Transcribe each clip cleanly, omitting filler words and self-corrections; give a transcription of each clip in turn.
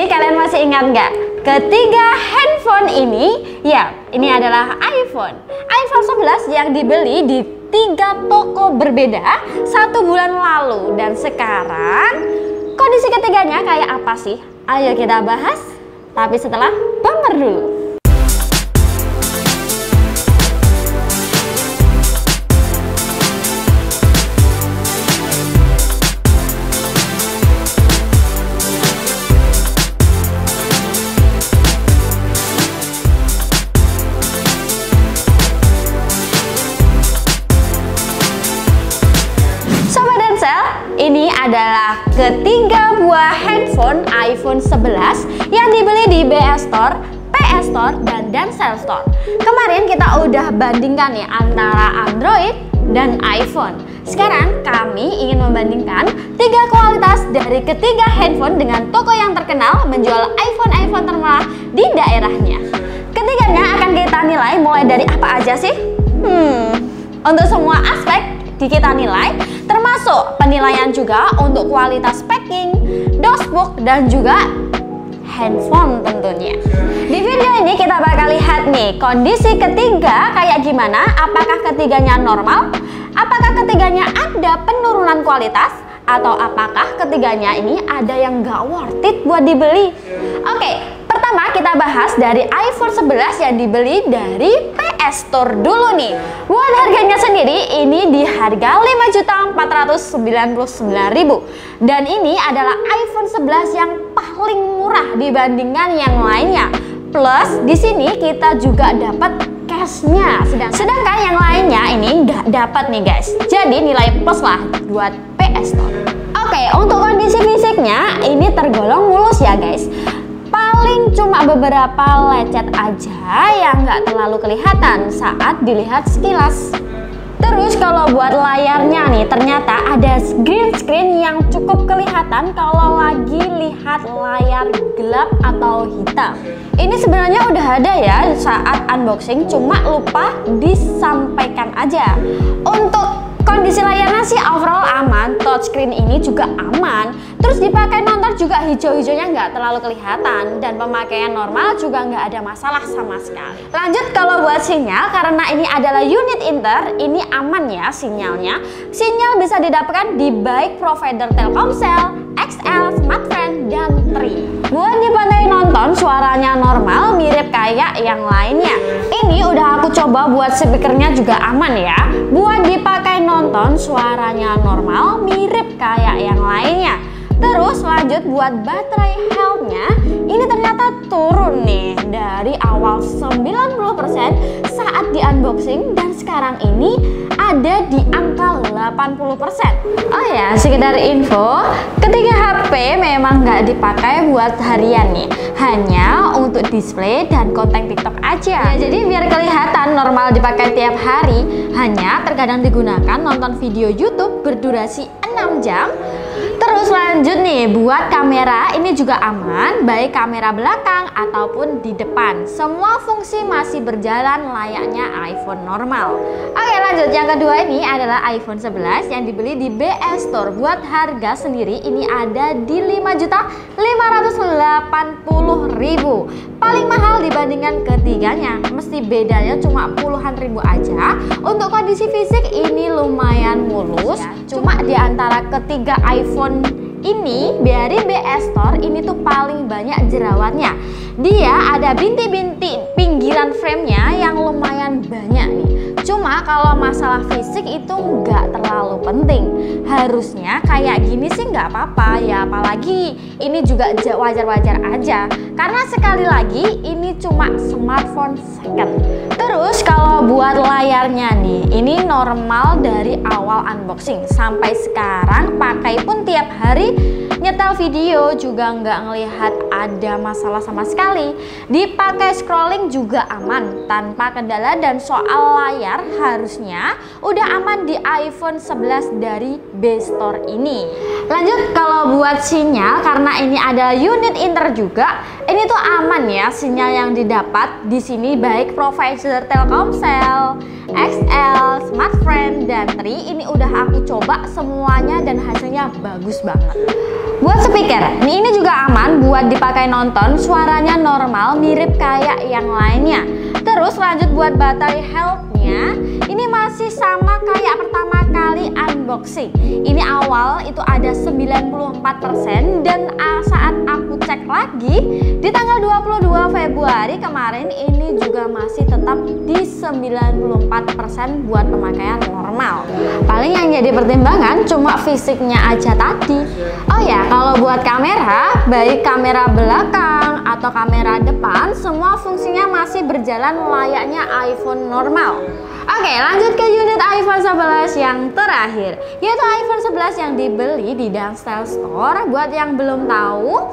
Jadi kalian masih ingat nggak? Ketiga handphone ini, ya ini adalah iPhone 11 yang dibeli di 3 toko berbeda 1 bulan lalu. Dan sekarang kondisi ketiganya kayak apa sih? Ayo kita bahas, tapi setelah bumper dulu. Ini adalah ketiga buah handphone iPhone 11 yang dibeli di BS Store, PS Store, dan Dansel Store. Kemarin kita udah bandingkan ya antara Android dan iPhone. Sekarang kami ingin membandingkan 3 kualitas dari ketiga handphone dengan toko yang terkenal menjual iPhone termurah di daerahnya. Ketiganya akan kita nilai mulai dari apa aja sih? Untuk semua aspek kita nilai, termasuk penilaian juga untuk kualitas packing, dosbook, dan juga handphone tentunya. Di video ini kita bakal lihat nih kondisi ketiga kayak gimana. Apakah ketiganya normal? Apakah ketiganya ada penurunan kualitas? Atau apakah ketiganya ini ada yang gak worth it buat dibeli? Oke, pertama kita bahas dari iPhone 11 yang dibeli dari PS Store dulu nih. Buat harganya sendiri ini di harga 5.499.000. Dan ini adalah iPhone 11 yang paling murah dibandingkan yang lainnya. Plus di sini kita juga dapat cashnya. Sedangkan yang lainnya ini nggak dapat nih guys. Jadi nilai plus lah buat PS Store. Oke, untuk kondisi fisiknya ini tergolong mulus ya guys. Paling cuma beberapa lecet aja yang nggak terlalu kelihatan saat dilihat sekilas. Terus kalau buat layarnya nih ternyata ada green screen yang cukup kelihatan kalau lagi lihat layar gelap atau hitam. Ini sebenarnya udah ada ya saat unboxing, cuma lupa disampaikan aja. Untuk kondisi layarnya sih overall aman, touchscreen ini juga aman. Terus dipakai nonton juga hijau-hijaunya nggak terlalu kelihatan, dan pemakaian normal juga nggak ada masalah sama sekali. Lanjut kalau buat sinyal, karena ini adalah unit Inter, ini aman ya sinyalnya. Sinyal bisa didapatkan di baik provider Telkomsel, XL, Smartfren, dan Tri. Buat dipakai nonton suaranya normal, mirip kayak yang lainnya. Ini udah aku coba buat speakernya juga aman ya. Buat dipakai nonton suaranya normal, mirip kayak yang lainnya. Terus lanjut buat baterai health-nya, ini ternyata turun nih dari awal 90% saat di unboxing dan sekarang ini ada di angka 80%. Oh ya, sekedar info, ketiga HP memang nggak dipakai buat harian nih, hanya untuk display dan konten TikTok aja. Ya, jadi biar kelihatan normal dipakai tiap hari, hanya terkadang digunakan nonton video YouTube berdurasi 6 jam. Terus lanjut nih, buat kamera ini juga aman, baik kamera belakang ataupun di depan. Semua fungsi masih berjalan layaknya iPhone normal. Oke, lanjut yang kedua ini adalah iPhone 11 yang dibeli di BS Store. Buat harga sendiri ini ada di 5.580.000. Paling mahal dibandingkan ketiganya, mesti bedanya cuma puluhan ribu aja. Untuk kondisi fisik ini lumayan mulus, cuma di antara ketiga iPhone ini dari BS Store ini tuh paling banyak jerawatnya. Dia ada binti-binti pinggiran framenya yang lumayan banyak nih. Cuma kalau masalah fisik itu nggak terlalu penting. Harusnya kayak gini sih nggak apa-apa ya, apalagi ini juga wajar-wajar aja. Karena sekali lagi ini cuma smartphone second. Terus kalau buat layarnya nih, ini normal dari awal unboxing sampai sekarang pakai pun tiap hari nyetel video juga nggak ngelihat ada masalah sama sekali. Dipakai scrolling juga aman tanpa kendala, dan soal layar harusnya udah aman di iPhone 11 dari BS Store ini. Lanjut kalau buat sinyal, karena ini ada unit Inter juga, ini tuh aman ya sinyal yang didapat di sini baik provider Telkomsel, XL, Smartfren, dan Tri. Ini udah aku coba semuanya dan hasilnya bagus banget. Buat speaker, ini juga aman buat dipakai nonton, suaranya normal, mirip kayak yang lainnya. Terus lanjut buat baterai health-nya, ini masih sama kayak pertama kali unboxing. Ini awal itu ada 94% dan saat aku cek lagi di tanggal 22 Februari kemarin ini juga masih tetap di 94% buat pemakaian normal. Paling yang jadi pertimbangan cuma fisiknya aja tadi. Oh ya, kalau buat kamera, baik kamera belakang atau kamera depan, semua fungsinya masih berjalan layaknya iPhone normal. Oke, lanjut ke unit iPhone 11 yang terakhir, yaitu iPhone 11 yang dibeli di Danstel Store. Buat yang belum tahu,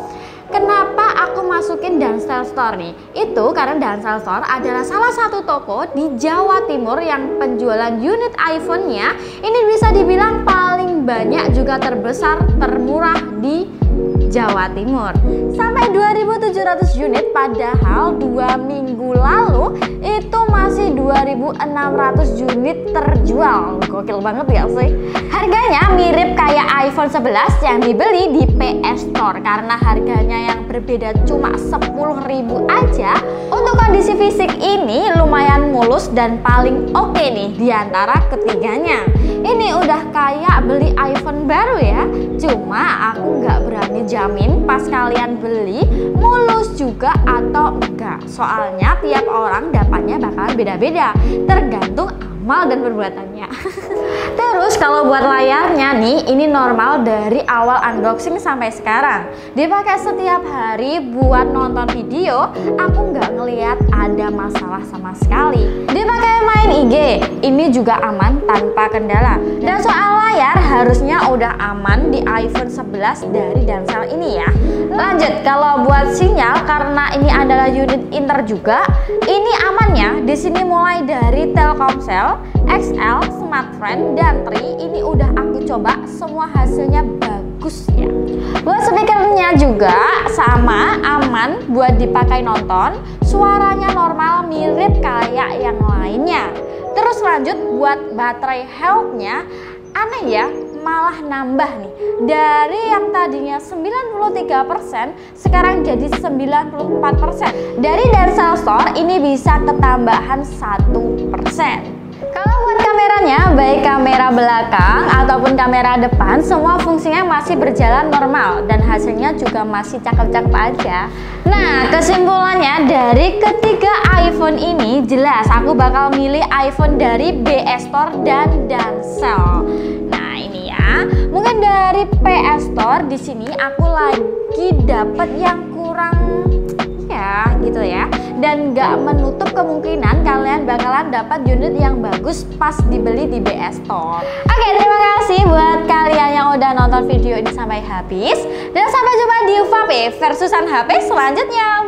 kenapa aku masukin Danstel Store nih? Itu karena Danstel Store adalah salah satu toko di Jawa Timur yang penjualan unit iPhone-nya ini bisa dibilang paling banyak juga terbesar, termurah di Jawa Timur. Sampai 2.700 unit, padahal 2 minggu lalu itu masih 2.600 unit terjual. Gokil banget ya sih. Harganya mirip kayak iPhone 11 yang dibeli di PS Store karena harganya yang berbeda cuma 10.000 aja. Untuk kondisi fisik ini lumayan mulus dan paling oke nih diantara ketiganya. Ini udah kayak beli iPhone baru ya. Cuma aku nggak berani jamin pas kalian beli mulus juga atau enggak. Soalnya tiap orang dapatnya bakalan beda-beda, tergantung amal dan perbuatannya. Terus kalau buat layarnya nih, ini normal dari awal unboxing sampai sekarang. Dipakai setiap hari buat nonton video, aku nggak ngelihat ada masalah sama sekali. Dipakai main IG, ini juga aman tanpa kendala. Dan soal layar harusnya udah aman di iPhone 11 dari Danstel ini ya. Lanjut, kalau buat sinyal karena ini adalah unit Inter juga, ini amannya di sini mulai dari Telkomsel, XL, Smartfren, dan Tri. Ini udah aku coba, semua hasilnya bagus ya. Buat speakernya juga sama, aman buat dipakai nonton, suaranya normal mirip kayak yang lainnya. Terus lanjut buat baterai health-nya, aneh ya, malah nambah nih. Dari yang tadinya 93% sekarang jadi 94%. Dari Danstel Store ini bisa ketambahan 1%. Kalau buat kameranya, baik kamera belakang ataupun kamera depan, semua fungsinya masih berjalan normal dan hasilnya juga masih cakep-cakep aja. Nah, kesimpulannya dari ketiga iPhone ini jelas aku bakal milih iPhone dari BS Store dan Danstel. Nah, ini ya. Mungkin dari PS Store di sini aku lagi dapet yang kurang ya gitu ya, dan gak menutup kemungkinan kalian bakalan dapat unit yang bagus pas dibeli di BS Store. Oke, terima kasih buat kalian yang udah nonton video ini sampai habis, dan sampai jumpa di Vape versusan HP selanjutnya.